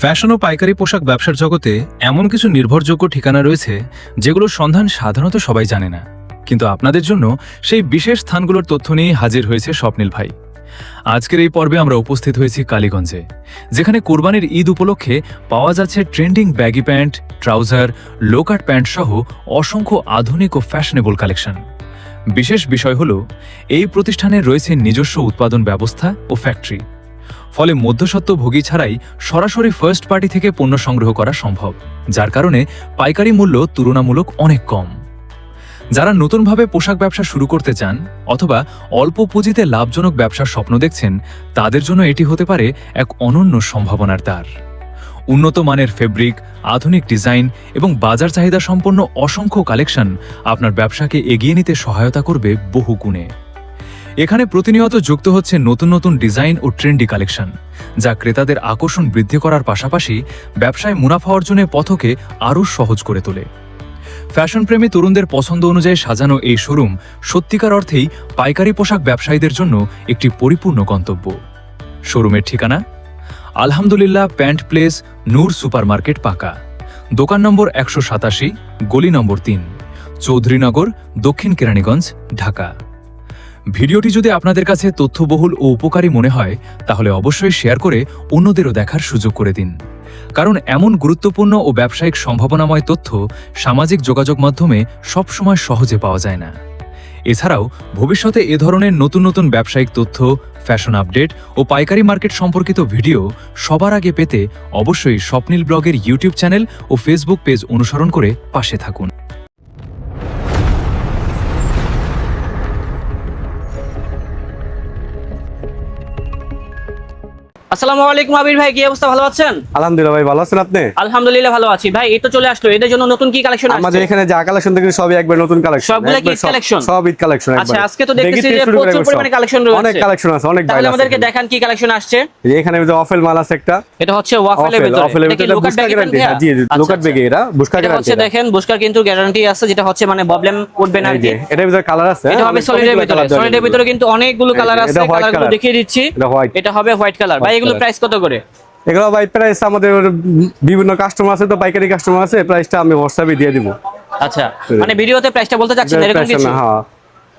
Fashion ও পাইকারি পোশাক ব্যবসার জগতে এমন কিছু নির্ভরযোগ্য ঠিকানা রয়েছে যেগুলোর সন্ধান সাধারণত সবাই জানে না, কিন্তু আপনাদের জন্য সেই বিশেষ স্থানগুলোর তথ্য নিয়ে হাজির হয়েছে স্বপ্নিল ভাই। আজকের এই পর্বে আমরা উপস্থিত হয়েছি কালীগঞ্জে, যেখানে কোরবানির ঈদ উপলক্ষে পাওয়া যাচ্ছে ট্রেন্ডিং ব্যাগি প্যান্ট, ট্রাউজার, লো কাট প্যান্ট সহ অসংখ্য আধুনিক ও ফ্যাশনেবল কালেকশন। বিশেষ বিষয় হল এই প্রতিষ্ঠানের রয়েছে নিজস্ব উৎপাদন ব্যবস্থা ও ফ্যাক্টরি, ফলে মধ্যস্বত্বভোগী ছাড়াই সরাসরি ফার্স্ট পার্টি থেকে পণ্য সংগ্রহ করা সম্ভব, যার কারণে পাইকারি মূল্য তুলনামূলক অনেক কম। যারা নতুনভাবে পোশাক ব্যবসা শুরু করতে চান অথবা অল্প পুঁজিতে লাভজনক ব্যবসার স্বপ্ন দেখছেন, তাদের জন্য এটি হতে পারে এক অনন্য সম্ভাবনার দ্বার। উন্নত মানের ফেব্রিক, আধুনিক ডিজাইন এবং বাজার চাহিদা সম্পন্ন অসংখ্য কালেকশন আপনার ব্যবসাকে এগিয়ে নিতে সহায়তা করবে বহু গুণে। এখানে প্রতিনিয়ত যুক্ত হচ্ছে নতুন নতুন ডিজাইন ও ট্রেন্ডি কালেকশন, যা ক্রেতাদের আকর্ষণ বৃদ্ধি করার পাশাপাশি ব্যবসায় মুনাফা অর্জনের পথকে আরও সহজ করে তোলে। ফ্যাশনপ্রেমী তরুণদের পছন্দ অনুযায়ী সাজানো এই শোরুম সত্যিকার অর্থেই পাইকারি পোশাক ব্যবসায়ীদের জন্য একটি পরিপূর্ণ গন্তব্য। শোরুমের ঠিকানা: আলহামদুলিল্লাহ প্যান্ট প্লেস, নূর সুপারমার্কেট, পাকা, দোকান নম্বর 187, গলি নম্বর 3, চৌধুরীনগর, দক্ষিণ কেরানীগঞ্জ, ঢাকা। ভিডিওটি যদি আপনাদের কাছে তথ্যবহুল ও উপকারী মনে হয়, তাহলে অবশ্যই শেয়ার করে অন্যদেরও দেখার সুযোগ করে দিন, কারণ এমন গুরুত্বপূর্ণ ও ব্যবসায়িক সম্ভাবনাময় তথ্য সামাজিক যোগাযোগ মাধ্যমে সবসময় সহজে পাওয়া যায় না। এছাড়াও ভবিষ্যতে এ ধরনের নতুন নতুন ব্যবসায়িক তথ্য, ফ্যাশন আপডেট ও পাইকারি মার্কেট সম্পর্কিত ভিডিও সবার আগে পেতে অবশ্যই স্বপ্নিল ব্লগের ইউটিউব চ্যানেল ও ফেসবুক পেজ অনুসরণ করে পাশে থাকুন। আসসালামু আলাইকুম আবির ভাই, কি অবস্থা? ভালো আছেন? আলহামদুলিল্লাহ ভাই, ভালো আছেন আপনি? আলহামদুলিল্লাহ ভালো আছি ভাই। এই তো চলে আসলো, এদের জন্য নতুন কি কালেকশন আসছে? আমাদের এখানে যা কালেকশন দেখি সবই একবার নতুন কালেকশন, সবগুলা কি কালেকশন? সব ঈদ কালেকশন একবার। আচ্ছা, আজকে তো দেখতেছি যে প্রচুর পরিমাণে কালেকশন রয়েছে। অনেক কালেকশন আছে, অনেক তাহলে আমাদেরকে দেখান কি কালেকশন আসছে। এখানে যে ওয়াফেল মাল আছে একটা, এটা হচ্ছে ওয়াফেলের ভিতরে, এটা কি লোকাট গ্যারান্টি? জি লোকাট ব্যাগে, এটা বুশকা গ্যারান্টি আছে। দেখেন বুশকার কিন্তু গ্যারান্টি আছে, যেটা হচ্ছে মানে প্রবলেম উঠবে না আর কি। এটার ভিতরে কালার আছে, এটা হবে সলিডের ভিতরে। সলিডের ভিতরে কিন্তু অনেকগুলো কালার আছে, কালারগুলো দেখিয়ে দিচ্ছি। এটা হবে হোয়াইট কালার। ভাই এগুলো প্রাইস কত করে? এগুলো ভাই প্রাইস আমাদের বিভিন্ন কাস্টমার আছে, তো পাইকারি কাস্টমার আছে, প্রাইসটা আমি হোয়াটসঅ্যাপে দিয়ে দিব। আচ্ছা, মানে ভিডিওতে প্রাইসটা বলতে চাচ্ছেন এরকম কিছু? হ্যাঁ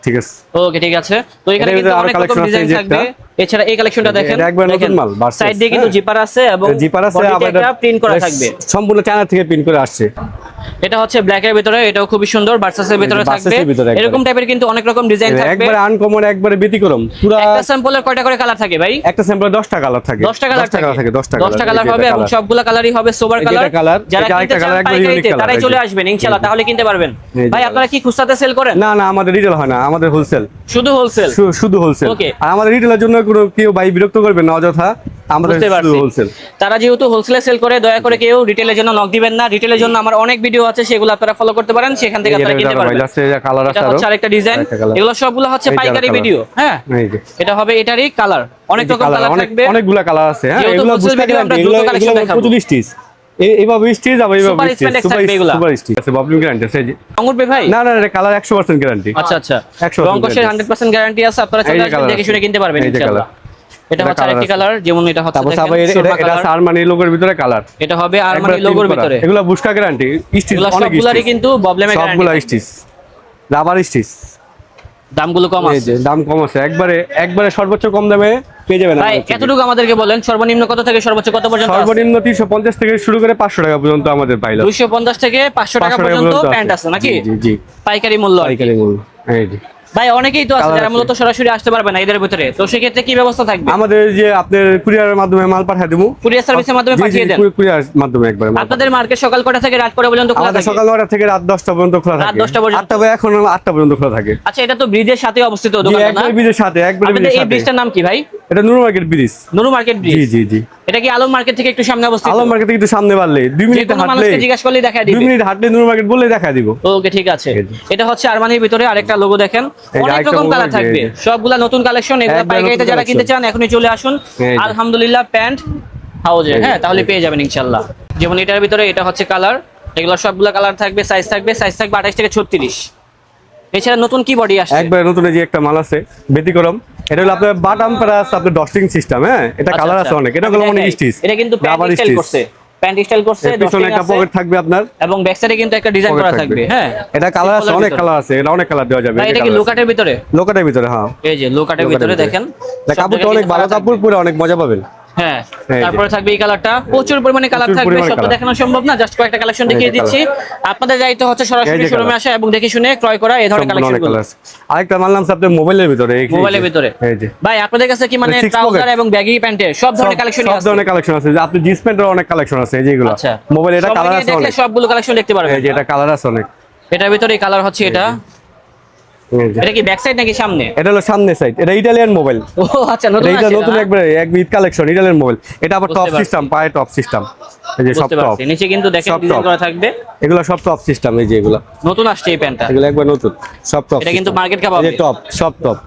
ঠিক আছে, ওকে ঠিক আছে। তো এখানে কিন্তু অনেক রকম ডিজাইন থাকবে। এছাড়া এই কালেকশনটা দেখেন, একবার নতুন মাল, সাইড দিয়ে কিন্তু জিপার আছে এবং জিপার আছে, আবার এটা প্রিন্ট করা থাকবে, সম্পূর্ণ চায়না থেকে প্রিন্ট করে আসছে। এটা হচ্ছে ব্ল্যাক এর ভিতরে, এটাও খুবই সুন্দর, ভার্সাসের ভিতরে থাকবে। এরকম টাইপের কিন্তু অনেক রকম ডিজাইন থাকবে, একবারে আনকমন, একবারে ব্যতিক্রম। পুরো একটা স্যাম্পলের কয়টা করে কালার থাকে ভাই? একটা স্যাম্পলে 10টা কালার থাকে, 10টা কালার থাকে, 10টা কালার হবে এবং সবগুলা কালারই হবে সোবার কালার। যারা কিনতে চান পাইকারিতে তারাই চলে আসবেন ইনশাআল্লাহ, তাহলে কিনতে পারবেন। ভাই আপনারা কি খুচরাতে সেল করেন? না না, আমাদের রিটেল হয় না, আমাদের হোলসেল, শুধু হোলসেল, শুধু হোলসেল। ওকে। আর আমাদের রিটেলের জন্য কোনো কেউ ভাই বিরক্ত করবেন না অযথা, আমাদের শুধু হোলসেল। তারা যেহেতু হোলসেলে সেল করে, দয়া করে কেউ রিটেলের জন্য নক দিবেন না। রিটেলের জন্য আমার অনেক ভিডিও আছে, সেগুলো আপনারা ফলো করতে পারেন, সেখান থেকে আপনারা কিনতে পারবেন। এটা হচ্ছে আরেকটা ডিজাইন, এগুলো সবগুলো হচ্ছে পাইকারি ভিডিও। হ্যাঁ, এটা হবে এটারই কালার, অনেক রকম কালার থাকবে, অনেকগুলো কালার আছে। হ্যাঁ, এগুলো বুঝতে গেলে আমরা দ্রুত কালেকশন দেখাবো। 25 পিস এইভাবে স্টিচ, আবার এইভাবে স্টিচ, সুপার স্টিচ আছে, বাবলিং গ্যারান্টি আছে। জি আঙ্গুর ভাই, না না, এটা কালার 100% গ্যারান্টি। আচ্ছা আচ্ছা, রংকশের 100% গ্যারান্টি আছে, আপনারা চলে আসবেন, দেখে শুনে কিনতে পারবেন ইনশাআল্লাহ। এটা হচ্ছে আরেকটি কালার, যেমন এটা হচ্ছে দেখেন, এটা আরমানি লোগোর ভিতরে কালার, এটা হবে আরমানি লোগোর ভিতরে। এগুলো বুশকা গ্যারান্টি, স্টিচ অনেক, সবগুলাই কিন্তু প্রবলেমে গ্যারান্টি, সবগুলা স্টিচ, রাবার স্টিচ। দামগুলো কম আছে, দাম কম আছে, একবারে সর্বোচ্চ কম দামে পেয়ে যাবেন। ভাই এতটুকু আমাদেরকে বলেন, সর্বনিম্ন কত থেকে সর্বোচ্চ কত পর্যন্ত? সর্বনিম্ন 350 থেকে শুরু করে 500 টাকা পর্যন্ত আমাদের পাইলো। 250 থেকে 500 টাকা পর্যন্ত প্যান্ট আছে নাকি? জি জি, পাইকারি মূল্য। পাইকারি মূল্য। এই জি ভাই, অনেকেই তো আছে যারা মূলত সরাসরি আসতে পারবে না এদের ভিতরে, তো সেক্ষেত্রে কি ব্যবস্থা থাকবে? আমাদের যে আপনার কুরিয়ারের মাধ্যমে মাল পাঠিয়ে দেবো, কুরিয়ার সার্ভিসের মাধ্যমে পাঠিয়ে দেন। কুরিয়ার মাধ্যমে একবার। আপনাদের মার্কেট সকাল কটা থেকে রাত কটা পর্যন্ত খোলা থাকে? সকাল 9টা থেকে রাত 10টা পর্যন্ত খোলা থাকে। রাত 10টা পর্যন্ত? 8টা এখন 8টা পর্যন্ত খোলা থাকে। আচ্ছা, এটা তো ব্রিজের সাথে অবস্থিত দোকান না? একবার ব্রিজের সাথে, একবার ব্রিজের সাথে। এই ব্রিজটার নাম কি ভাই? এটা Nuru market bridge. Nuru market bridge? জি জি জি। এটা কি আলম মার্কেট থেকে একটু সামনে অবস্থিত? আলম মার্কেট থেকে একটু সামনে বাড়লে 2 মিনিট হাঁটলে, জিজ্ঞাসা করলে দেখায় দিবে। 2 মিনিট হাঁটলে নুরু মার্কেট বললে দেখায় দিব। ওকে ঠিক আছে। এটা হচ্ছে আরমানির ভিতরে আরেকটা লোগো দেখেন, অনেক রকম কালার থাকবে, সবগুলা নতুন কালেকশন। এগুলো পাইকারিতে যারা কিনতে চান এখনই চলে আসুন আলহামদুলিল্লাহ প্যান্ট হাউজে। হ্যাঁ, তাহলে পেয়ে যাবেন ইনশাআল্লাহ। যেমন এটার ভিতরে এটা হচ্ছে কালার, এগুলো সবগুলা কালার থাকবে, সাইজ থাকবে 28 থেকে 36। এছাড়া নতুন কি বডি আসছে? একবার নতুন এই যে একটা মাল আছে ব্যতিক্রম, এটা হলো আপনার বাটাম প্লাস আপনার ডস্টিং সিস্টেম, হ্যাঁ এটা কালার আছে অনেক, এটা হলো অনেক স্টিচ, এটা কিন্তু প্যান্ট স্টাইল করছে, প্যান্ট স্টাইল করছে, পিছনে একটা পকেট থাকবে আপনার এবং ব্যাক সাইডে কিন্তু একটা ডিজাইন করা থাকবে। হ্যাঁ এটা কালার আছে, অনেক কালার আছে, এটা অনেক কালার দেওয়া যাবে। এটা কি লোকাটের ভিতরে? লোকাটের ভিতরে, হ্যাঁ এই যে লোকাটের ভিতরে দেখেন কাপড়টা অনেক ভালো কাপড়, পুরো অনেক মজা পাবেন। হ্যাঁ তারপরে থাকবে এই কালারটা, প্রচুর পরিমাণে কালার থাকবে, সব তো দেখানো সম্ভব না, জাস্ট কয়েকটা কালেকশন দেখিয়ে দিচ্ছি। আপনাদের দায়িত্ব হচ্ছে সরাসরি শোরুমে আসা এবং দেখে শুনে ক্রয় করা এই ধরনের কালেকশনগুলো। আরেকটা মাল নাম আপনাদের মোবাইলের ভিতরে, মোবাইলের ভিতরে এই যে ভাই আপনাদের কাছে কি মানে ট্রাউজার এবং ব্যাগি প্যান্টের সব ধরনের কালেকশন আছে? সব ধরনের কালেকশন আছে, আপনি জিন্স প্যান্টের অনেক কালেকশন আছে, এই যেগুলো আচ্ছা মোবাইল, এটা কালার আছে অনেক, সবগুলো কালেকশন দেখতে পারবেন। এই যে এটা কালার আছে অনেক, এটার ভিতরে কালার হচ্ছে এটা। এটা কি ব্যাক সাইড নাকি সামনে? এটা হলো সামনে সাইড, এটা ইতালিয়ান মোবাইল। ও আচ্ছা, নতুন এটা নতুন একবারে এক ঈদ কালেকশন ইতালিয়ান মোবাইল। এটা আবার টপ সিস্টেম, পায়ে টপ সিস্টেম, এই যে সব টপ, নিচে কিন্তু দেখেন ডিজাইন করা থাকবে, এগুলো সব টপ সিস্টেম, এই যে এগুলো নতুন আসছে এই প্যান্টটা, এগুলো একবার নতুন সব টপ, এটা কিন্তু মার্কেট কাপ হবে, এই টপ সব টপ,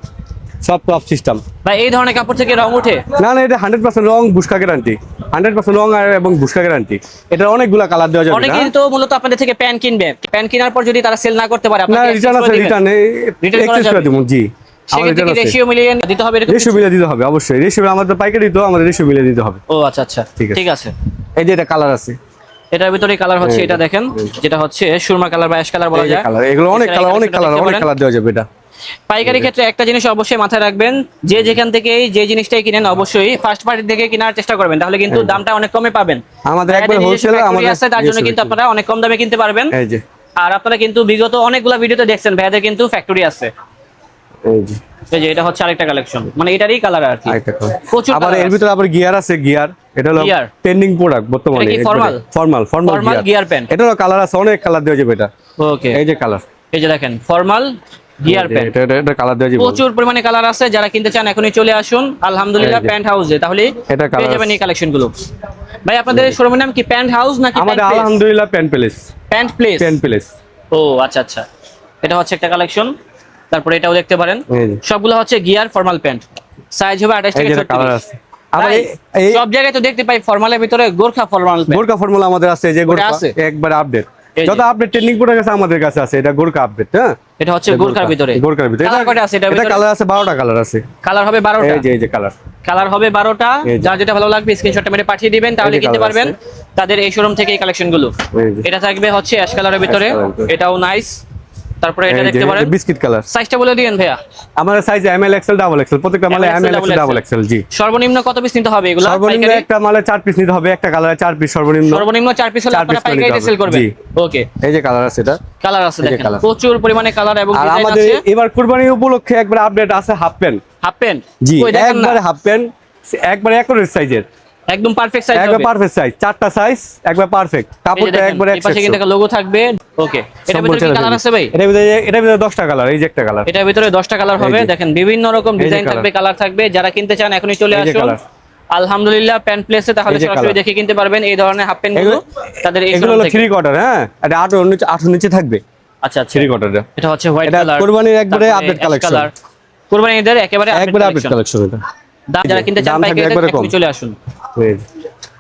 সব টপ সিস্টেম। ভাই এই ধরনের কাপড় থেকে রং ওঠে? না না, এটা 100% রং বুশকা গ্যারান্টি, 100% রং আর এবং বুশকা গ্যারান্টি। এটা অনেকগুলা কালার দেওয়া যাবে। অনেকেই তো মূলত আপনাদের থেকে প্যান্ট কিনবে, প্যান্ট কেনার পর যদি তারা সেল না করতে পারে না, আপনারা রিটার্ন আছে, রিটার্ন এক্সচেঞ্জ করে দেব। জি, সেক্ষেত্রে কি রেশিও মিলিয়ে দিতে হবে? রেশিও মিলিয়ে দিতে হবে অবশ্যই, রেশিও আমাদের পাইকারি তো, আমাদের রেশিও মিলিয়ে দিতে হবে। ও আচ্ছা আচ্ছা, ঠিক আছে। এই যে এটা কালার আছে, এটার ভিতরে কালার হচ্ছে এটা দেখেন, যেটা হচ্ছে সুরমা কালার বা অ্যাশ কালার বলা যায়। এগুলো অনেক কালার, অনেক কালার, অনেক কালার দেওয়া যাবে। এটা পাইকারি ক্ষেত্রে একটা জিনিস অবশ্যই মাথায় রাখবেন, যে যেখান থেকে যে জিনিসটাই কিনেন অবশ্যই ফার্স্ট পার্টি থেকে কেনার চেষ্টা করবেন, তাহলে কিন্তু দামটা অনেক কমে পাবেন। আমাদের একবার হোলসেল আমাদের আছে, তার জন্য কিন্তু আপনারা অনেক কম দামে কিনতে পারবেন। এই যে আর আপনারা কিন্তু বিগত অনেকগুলো ভিডিওতে দেখছেন ভাইয়াদের কিন্তু ফ্যাক্টরি আছে। এই যে এই যে এটা হচ্ছে আরেকটা কালেকশন, মানে এটারই কালার আর কি, প্রচুর আবার এর ভিতরে আবার গিয়ার আছে, গিয়ার এটা হলো ট্রেন্ডিং প্রোডাক্ট বর্তমানে, ফর্মাল গিয়ার প্যান্ট, এটা হলো কালার আছে, অনেক কালার দেওয়া যাবে। এটা ওকে, এই যে কালার, এই যে দেখেন ফর্মাল গিয়ার প্যান্ট, এটা কালার দেওয়া যাবে, প্রচুর পরিমাণে কালার আছে। যারা কিনতে চান এখনই চলে আসুন আলহামদুলিল্লাহ প্যান্ট হাউসে, তাহলে পেয়ে যাবেন এই কালেকশন গুলো। ভাই আপনাদের শোরুমের নাম কি প্যান্ট হাউস নাকি আমাদের? আলহামদুলিল্লাহ প্যান্ট প্লেস, প্যান্ট প্লেস, প্যান্ট প্লেস। ও আচ্ছা আচ্ছা, এটা হচ্ছে একটা কালেকশন। তারপরে এটাও দেখতে পারেন, সবগুলো হচ্ছে গিয়ার ফর্মাল প্যান্ট, সাইজ হবে 28 থেকে 36। আবার এই সব জায়গায় তো দেখতে পাই ফর্মালের ভিতরে Gorkha formal pant, Gorkha formal আমাদের আছে, যে গোরখা একবার আপডেট, যত আপডেট ট্রেন্ডিং প্রোডাক্ট আছে আমাদের কাছে আছে। এটা গোরখা আপডেট, হ্যাঁ এটা হচ্ছে গোরখার ভিতরে, গোরখার ভিতরে কালার কয়টা আছে? এটা কালার আছে 12টা কালার আছে, কালার হবে 12টা। এই যে কালার, কালার হবে 12টা। যার যেটা ভালো লাগবে স্ক্রিনশটটা মেরে পাঠিয়ে দিবেন, তাহলে কিনতে পারবেন তাদের এই শোরুম থেকে এই কালেকশন গুলো। এটা থাকবে হচ্ছে অ্যাশ কালারের ভিতরে, এটাও নাইস। তারপরে এটা দেখতে পারেন বিস্কিট কালার। সাইজটা বলে দিবেন ভাইয়া। আমাদের size ML XL double XL, প্রত্যেকটা মালে এমএল এক্সেল ডাবল এক্সেল। জি, সর্বনিম্ন কত পিস নিতে হবে এগুলো? সর্বনিম্ন একটা মালে 4 পিস নিতে হবে, একটা কালারে 4 পিস সর্বনিম্ন 4 পিস হলে আপনারা পাইকারিতে সেল করবেন। ওকে, এই যে কালার আছে, এটা কালার আছে দেখেন, প্রচুর পরিমাণে কালার এবং ডিজাইন আছে। আমাদের এবার কুরবানি উপলক্ষে একবার আপডেট আছে হাফ প্যান্ট। হাফ প্যান্ট, জি, একবারে হাফ প্যান্ট, একবারে একুরেট সাইজের, একদম পারফেক্ট সাইজ হবে, একবার পারফেক্ট সাইজ, 4টা সাইজ একবার পারফেক্ট, কাপড়টা একবারে 100। পাশে কিন্তু একটা লোগো থাকবে। ওকে, এটার ভিতরে কি কালার আছে ভাই? এটার ভিতরে 10টা কালার, এই যে একটা কালার, এটার ভিতরে 10টা কালার হবে। দেখেন বিভিন্ন রকম ডিজাইন থাকবে, কালার থাকবে। যারা কিনতে চান এখনই চলে আসুন আলহামদুলিল্লাহ প্যান্ট প্লেসে, তাহলে সরাসরি দেখে কিনতে পারবেন এই ধরনের হাফ প্যান্ট গুলো। তাদের এগুলো হলো 3 কোয়ার্টার, হ্যাঁ এটা 8 নিচে থাকবে। আচ্ছা আচ্ছা, 3 কোয়ার্টার, এটা হচ্ছে হোয়াইট কালার, কুরবানির একবারে আপডেট কালেকশন, কুরবানিদের একেবারে আপডেট কালেকশন। এটা যারা কিনতে চান পাইকারি এখনই চলে আসুন।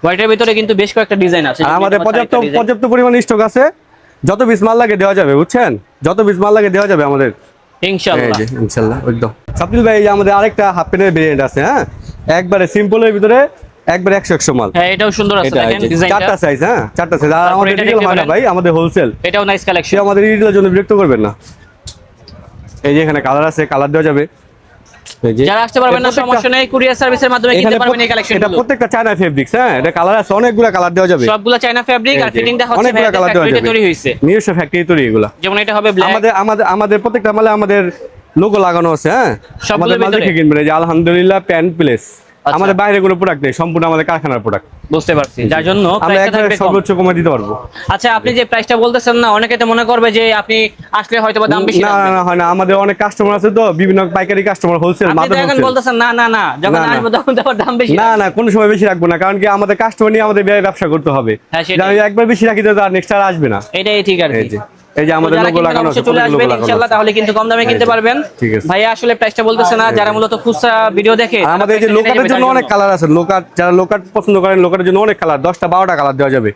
হোয়াইটের ভিতরে কিন্তু বেশ কয়েকটা ডিজাইন আছে, আর আমাদের পর্যাপ্ত পরিমাণ স্টক আছে, যত পিস মাল লাগে দেওয়া যাবে, বুঝছেন, যত পিস মাল লাগে দেওয়া যাবে আমাদের ইনশাআল্লাহ। ইনশাআল্লাহ একদম। সাবিল ভাই, এই যে আমাদের আরেকটা হাফ প্যান্টের ভেরিয়েন্ট আছে, হ্যাঁ একবারে সিম্পলের ভিতরে একবারে 100 মাল। হ্যাঁ এটাও সুন্দর আছে, দেখেন ডিজাইনটা, 4টা সাইজ, হ্যাঁ 4টা সাইজ। আর আমাদের রিটেল হয় না ভাই, আমাদের হোলসেল। এটাও নাইস কালেকশন, আমাদের রিটেলের জন্য বিরক্ত করবেন না। এই যে এখানে কালার আছে, কালার দেওয়া যাবে। যারা আসতে পারবেন না সমস্যা নেই, কুরিয়ার সার্ভিসের মাধ্যমে কিনতে পারবেন এই কালেকশনগুলো। এটা প্রত্যেকটা চায়না ফেব্রিক্স, হ্যাঁ এটা কালার আছে, অনেকগুলো কালার দেওয়া যাবে, সবগুলো চায়না ফেব্রিক। আর ফিটিংটা হচ্ছে অনেকগুলো কালার দেওয়া যাবে, তৈরি হইছে নিজস্ব ফ্যাক্টরি তৈরি এগুলো। যেমন এটা হবে ব্ল্যাক, আমাদের প্রত্যেকটা মালে আমাদের লোগো লাগানো আছে, হ্যাঁ আমাদের মাল দেখে কিনবেন। এই যে আলহামদুলিল্লাহ প্যান্ট প্লেস, আমাদের বাইরে কোনো প্রোডাক্ট নেই, সম্পূর্ণ আমাদের কারখানার প্রোডাক্ট। বুঝতে পারছি, যার জন্য আমরা একবারে সর্বোচ্চ কমে দিতে পারবো। আচ্ছা, আপনি যে প্রাইসটা বলতেছেন না, অনেকে তো মনে করবে যে আপনি আসলে হয়তো দাম বেশি লাগবে। না হয় না, আমাদের অনেক কাস্টমার আছে তো, বিভিন্ন পাইকারি কাস্টমার, হোলসেল মাদার আপনি বলতেছেন না যখন আসবে তখন তো দাম বেশি। না কোনো সময় বেশি রাখবো না, কারণ কি আমাদের কাস্টমার নিয়ে আমাদের ব্যবসা করতে হবে। আমি একবার বেশি রাখি তো আর নেক্সট আর আসবে না, এটাই ঠিক আর কি। এই যে আমাদের লোগো লাগানো আছে, চলে আসবেন ইনশাআল্লাহ, তাহলে কিন্তু কম দামে কিনতে পারবেন। ভাইয়া আসলে প্রাইসটা বলতেছে না, যারা মূলত খুচরা ভিডিও দেখে। আমাদের এই যে লোকাটের জন্য অনেক কালার আছে, লোকাট যারা লোকাট পছন্দ করেন, লোকাটের জন্য অনেক কালার, 10টা 12টা কালার দেওয়া যাবে।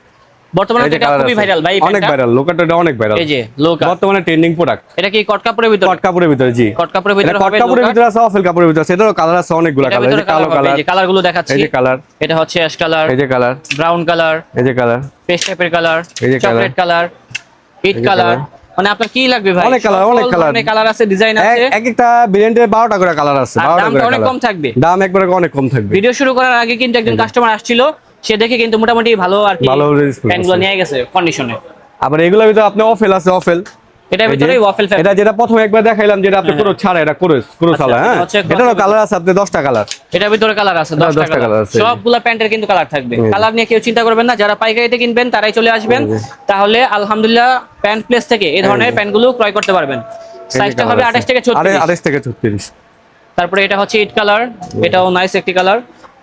বর্তমানে এই যে এটা কালার খুবই আছে। ভাইরাল ভাই, অনেক প্যান্টটা। ভাইরাল, লোকাটা অনেক ভাইরাল। এই যে লোকা, বর্তমানে ট্রেন্ডিং প্রোডাক্ট। এটা কি কট কাপড়ের ভিতরে? কট কাপড়ের ভিতরে, জি। কট কাপড়ের ভিতরে এটা কট হবে, কাপড়ের লোকা। ভিতরে আছে, অফেল কাপড়ের ভিতরে আছে। এটারও কালার আছে অনেকগুলো এটার কালার। এই ভিতরে যে কালো হবে, কালার, এই যে কালারগুলো দেখাচ্ছি। এই যে কালার, এটা হচ্ছে অ্যাশ কালার, এই যে কালার, ব্রাউন কালার, এই যে কালার, পেস্ট টাইপের কালার, এই যে চকলেট কালার, ইট এই যে কালার। কালার। মানে আপনার কি লাগবে ভাই? অনেক কালার, অনেক কালার। অনেক কালার আছে, ডিজাইন আছে। এক একটা ব্র্যান্ডের 12টা করে কালার আছে। আর 12টা দামটা করে অনেক কালার। কম থাকবে। দাম একবারে অনেক কম থাকবে। ভিডিও শুরু করার আগে কিন্তু একজন কাস্টমার আসছিল, সে দেখে কিন্তু মোটামুটি ভালো আর কি ভালো response প্যান্টগুলো আছে। নিয়ে গেছে কন্ডিশনে। আবার এগুলোর ভিতরে আপনি অফেল আছে, অফেল। এটার এই যে, ভিতরে ওয়াফেল ফ্যাব্রিক। এটা যেটা প্রথমে একবার দেখাইলাম, যেটা আপনি পুরো ছাড়া, এটা ক্রস ছাড়া, এটা হ্যাঁ। হচ্ছে cross এটারও এর কালার আছে আপনি 10টা কালার। এটার ভিতরে কালার আছে 10টা 10টা কালার colour আছে। সবগুলা প্যান্টের কিন্তু কালার থাকবে। কালার নিয়ে কেউ চিন্তা করবেন না, যারা পাইকারিতে কিনবেন তারাই চলে আসবেন, তাহলে আলহামদুলিল্লাহ প্যান্ট প্লেস থেকে এই ধরনের প্যান্টগুলো ক্রয় করতে পারবেন। সাইজটা হবে 28 থেকে 36। 28 থেকে 36। তারপরে এটা হচ্ছে ইট কালার, এটাও নাইস একটি কালার।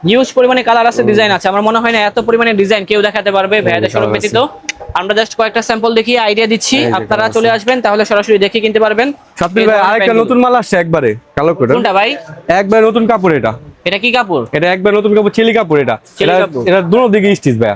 নিউজ পরিমাণে কালার আছে, ডিজাইন আছে। আমার মনে হয় না এত পরিমাণে ডিজাইন কেউ দেখাতে পারবে ভাইয়াদের শোরুম ব্যতীত। আমরা জাস্ট কয়েকটা স্যাম্পল দেখিয়ে আইডিয়া দিচ্ছি, এই যে আপনারা colour চলে আসবেন, তাহলে সরাসরি দেখে কিনতে পারবেন। সাব্বির এই ভাই ধরনের আরেকটা প্যান্টগুলো। নতুন মাল আসছে একবারে, কালো কোট। কোনটা ভাই? একবার নতুন কাপড় এটা। এটা কি কাপড়? এটা একবার নতুন কাপড়, চিলি কাপড় এটা। চিলি এটা কাপড়। এটা দুটো দিকে স্টিচ ভাই।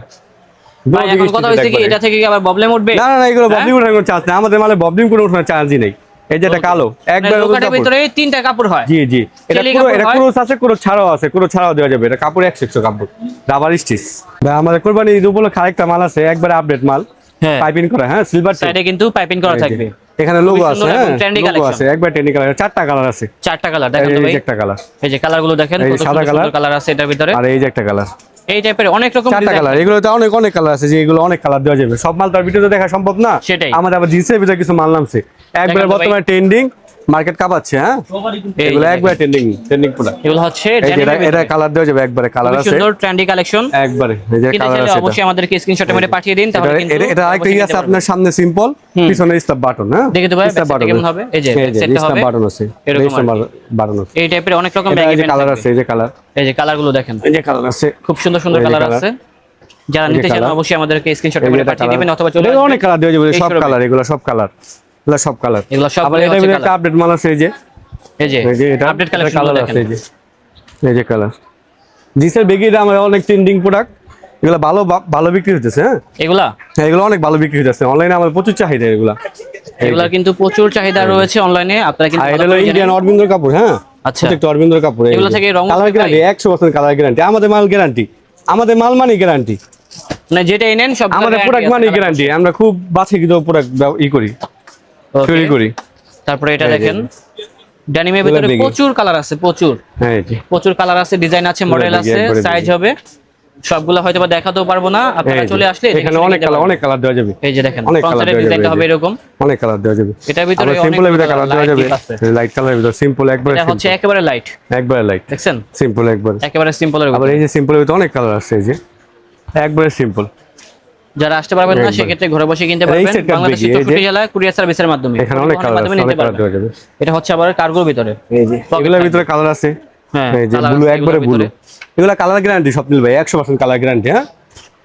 ভাই এখন কথা হইছে কি, এটা থেকে কি আবার প্রবলেম উঠবে? না না না, এগুলো হ্যাঁ? ববলিং ওঠানোর কোনো চান্স নেই। আমাদের মালে ববলিং কোনো ওঠানোর চান্সই নেই। এই যে এটা কালো, একবার নতুন লোকাটের কাপড়। ভিতরে তিনটা কাপড় হয়। জি জি, এটা চিলি পুরো, কাপড় এটা হয়। ক্রস আছে, ক্রস ছাড়াও আছে, ক্রস ছাড়াও দেওয়া যাবে। এটা কাপড় 100 কাপড়, রাবার স্টিচ। ভাই আমাদের কোরবানি ঈদ উপলক্ষে আরেকটা মাল আছে, একবারে আপডেট মাল, হ্যাঁ, পাইপিং করা, হ্যাঁ, সিলভার সাইডে কিন্তু পাইপিং করা থাকবে। এখানে লোগো খুবই আছে, সুন্দর হ্যাঁ, এবং trendy লোগো collection। আছে, একবার ট্রেন্ডিং কালার, 4টা কালার আছে। 4টা কালার দেখেন তো এই ভাই। যে একটা কালার, এই যে কালারগুলো দেখেন, এই কত সাদা সুন্দর কালার। সুন্দর কালার আছে এটার ভিতরে। আর এই যে একটা কালার। এই টাইপের অনেক রকম 4টা design কালার, এগুলোতে অনেক অনেক কালার আছে, যে এগুলো অনেক কালার দেওয়া যাবে। সব মাল তো আর ভিডিওতে দেখা সম্ভব না। সেটাই। আমাদের আবার জিন্সের ভিতরে কিছু মাল নামছে, একবারে দেখেন তো ভাই। বর্তমানে ট্রেন্ডিং, মার্কেট কাঁপাচ্ছে, হ্যাঁ। এই এগুলো যে একবার ট্রেন্ডিং প্রোডাক্ট। এগুলো হচ্ছে এই যে denim এর এটা ভিতরে। কালার দেওয়া যাবে, একবারে কালার খুবই আছে, সুন্দর ট্রেন্ডি কালেকশন। একবারে এই যে কিনতে কালার চাইলে আছে। অবশ্যই আমাদেরকে স্ক্রিনশটে মেরে পাঠিয়ে দিন, তাহলে কিন্তু এটা আরেকটা অবশ্যই ইয়ে কিনতে আছে পারবেন। আপনার সামনে সিম্পল, পিছনে স্টপ বাটন, হ্যাঁ। দেখে তো ভাই, স্টপ back side কেমন হবে? এই যে back side টা স্টপ হবে বাটন আছে, এরকম আর কি। বাটন আছে। এই টাইপের অনেক রকম এটা ব্যাগি এই যে প্যান্ট কালার থাকবে। আছে, এই যে কালার, এই যে কালারগুলো দেখেন, এই যে কালার আছে, খুব সুন্দর সুন্দর এই যে কালার colour। আছে। যারা এই যে নিতে চান colour। অবশ্যই আমাদেরকে স্ক্রিনশটে এই যে মেরে এটা পাঠিয়ে কালার। দিবেন, অথবা চলে এগুলো আসবেন। অনেক কালার দেওয়া যাবে, এই সব showroom-এ। কালার, এগুলো সব কালার, এগুলো সব কালার। এগুলো সব আবার এটা হচ্ছে একটা আপডেট মাল আছে, এই যে এই যে এই যে এটা আপডেট কালার কালেকশন আছে, দেখেন। এই যে কালার। জিন্সের বেগিটা আমার অনেক ট্রেন্ডিং প্রোডাক্ট, এগুলো ভালো ভালো বিক্রি হতেছে, হ্যাঁ। এগুলা হ্যাঁ, এগুলো অনেক ভালো বিক্রি হতেছে, অনলাইনে আমার প্রচুর চাহিদা এগুলা। এগুলা কিন্তু প্রচুর চাহিদা রয়েছে অনলাইনে, আপনারা কিন্তু আর এটা ভালো হলো করে ইন্ডিয়ান জানেন। অরবিন্দর কাপড়, হ্যাঁ। আচ্ছা। প্রত্যেকটা অরবিন্দর কাপড়, এগুলো থেকে রং কালার উঠবে গ্যারান্টি, ভাই? 100% কালার গ্যারান্টি। আমাদের মাল গ্যারান্টি, আমাদের মাল মানে গ্যারান্টি, মানে যেটাই নেন সব আমাদের প্রোডাক্ট মানে গ্যারান্টি। আমরা খুব বাছাইকৃত প্রোডাক্ট করি, তৈরি করি। তারপরে এটা এই যে। দেখেন, ডেনিমের ভিতরে দেখি। প্রচুর কালার আছে, প্রচুর হ্যাঁ, এই যে প্রচুর কালার আছে, ডিজাইন আছে, মডেল দেখি, আছে, একবারে সাইজ দেখি। হবে। সবগুলো হয়তো বা দেখাতেও পারবো না, আপনারা এই যে। চলে আসলে এখানে অনেক কালার, অনেক কালার দেওয়া যাবে, এই যে দেখেন, অনেক ফ্রন্ট কালার সাইডের দেওয়া ডিজাইনটা যাবে, হবে এরকম। অনেক কালার দেওয়া যাবে। এটার ভিতরে আবার সিম্পলের ভিতরে কালার দেওয়া যাবে, আছে। লাইট কালারের ভিতরে সিম্পল, একবারে এটা হচ্ছে একেবারে লাইট, একবারে লাইট, দেখছেন, সিম্পল একবারে। একেবারে সিম্পলের আবার ভিতরে। এই যে সিম্পলের ভিতরে অনেক কালার আছে, এই যে একবারে সিম্পল। যারা আসতে পারবেন না একবারে। সেক্ষেত্রে ঘরে বসে কিনতে এই পারবেন set card বাংলাদেশের দেখি, এই যে। 64 জেলায় কুরিয়ার সার্ভিসের মাধ্যমে। এখানে অনেক পরিবহনের কালার আছে, মাধ্যমে নিতে অনেক কালার পারবেন। দেওয়া যাবে। এটা হচ্ছে আবার কার্গোর ভিতরে। এই যে এগুলোর ভিতরে কালার আছে, হ্যাঁ, এই যে colour ব্লু, আছে একবারে এগুলোর ব্লু। ভিতরে। এগুলো কালার গ্যারান্টি, স্বপ্নিল ভাই 100% কালার গ্যারান্টি, হ্যাঁ।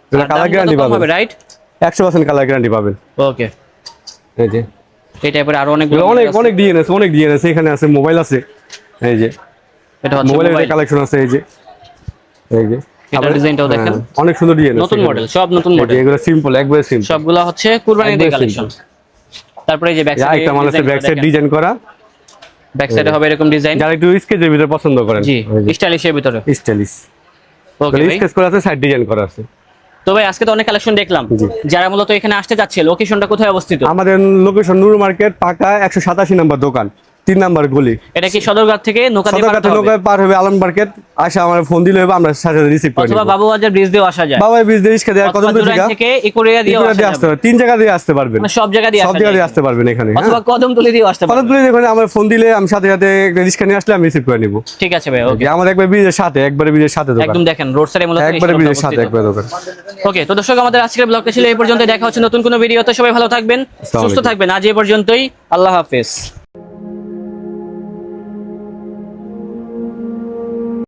এগুলো আর কালার দামটা গ্যারান্টি তো কম পাবেন, হবে, রাইট? 100% কালার গ্যারান্টি পাবেন। ওকে, এই যে এই টাইপের আরো অনেকগুলো এগুলো অনেক model আছে। অনেক ডিজাইন আছে, অনেক ডিজাইন আছে। এখানে আছে মোবাইল আছে, এই যে এটা হচ্ছে মোবাইলের মোবাইল। কালেকশন আছে, এই যে এই যে এটার আবার- ডিজাইনটাও দেখেন। হ্যাঁ, অনেক সুন্দর ডিজাইন আছে নতুন এখানে। মডেল, সব নতুন এই যে মডেল, এগুলো সিম্পল, একবারে সিম্পল। সবগুলা হচ্ছে কুরবানির একদম কালেকশন। তারপরে এই যে ব্যাক একটা মানুষের সাইডে ব্যাক সাইড ডিজাইন করা, ব্যাক সাইডে হবে এরকম ডিজাইন। যারা একটু স্কেচের ভিতরে পছন্দ করেন, জি, স্টাইলিশের ভিতরে। স্টাইলিশ, ওকে ভাই। স্কেচ করা আছে, সাইড ডিজাইন করা আছে। তো ভাই আজকে তো অনেক কালেকশন দেখলাম। জি। যারা মূলত এখানে আসতে যাচ্ছে, লোকেশনটা কোথায় অবস্থিত? আমাদের লোকেশন নূর মার্কেট, পাকা 187 নম্বর দোকান, 3 নাম্বার গলি। এটা কি সদরঘাট থেকে নৌকা দিয়ে সদরঘাট পাঠাতে হবে? নৌকা পার হবে আলম মার্কেট, আসা আমার ফোন দিলে হবে, আমরা সাথে রিসিভ করে অথবা নিব। বাবুবাজার ব্রিজ দিয়েও আসা যায়, বাবা ব্রিজ দিয়ে রিস্কা দেওয়া কত অথবা দূর জুরাইন থেকে ইকোরিয়া দিয়েও ইকুরা আসা দিয়ে আসতে যাবে, পারবেন, 3 জায়গা দিয়ে আসতে পারবেন, মানে সব জায়গা দিয়ে সব আসা জায়গা দিয়ে যায়। আসতে পারবেন এখানে, হ্যাঁ। অথবা কদমতলি দিয়েও আসতে পারবেন। কতদূরে দেখুন, আমার ফোন দিলে আমি সাথে সাথে রিস্কা নিয়ে আসলে আমি রিসিভ করে নিব। ঠিক আছে ভাই, ওকে। আমাদের একবার ব্রিজের সাথে, একবারে ব্রিজের সাথে দোকান, একদম দেখেন রোড সাইডে মূলত একবারে এই ব্রিজের শোরুমটা সাথে, অবস্থিত। একবারে দোকান। ওকে, তো দর্শক আমাদের আজকের ব্লগটা ছিল এই পর্যন্ত। দেখা হচ্ছে নতুন কোনো ভিডিওতে। সবাই ভালো থাকবেন, সুস্থ আলাইকুম। থাকবেন। আজ এই পর্যন্তই, আল্লাহ হাফেজ।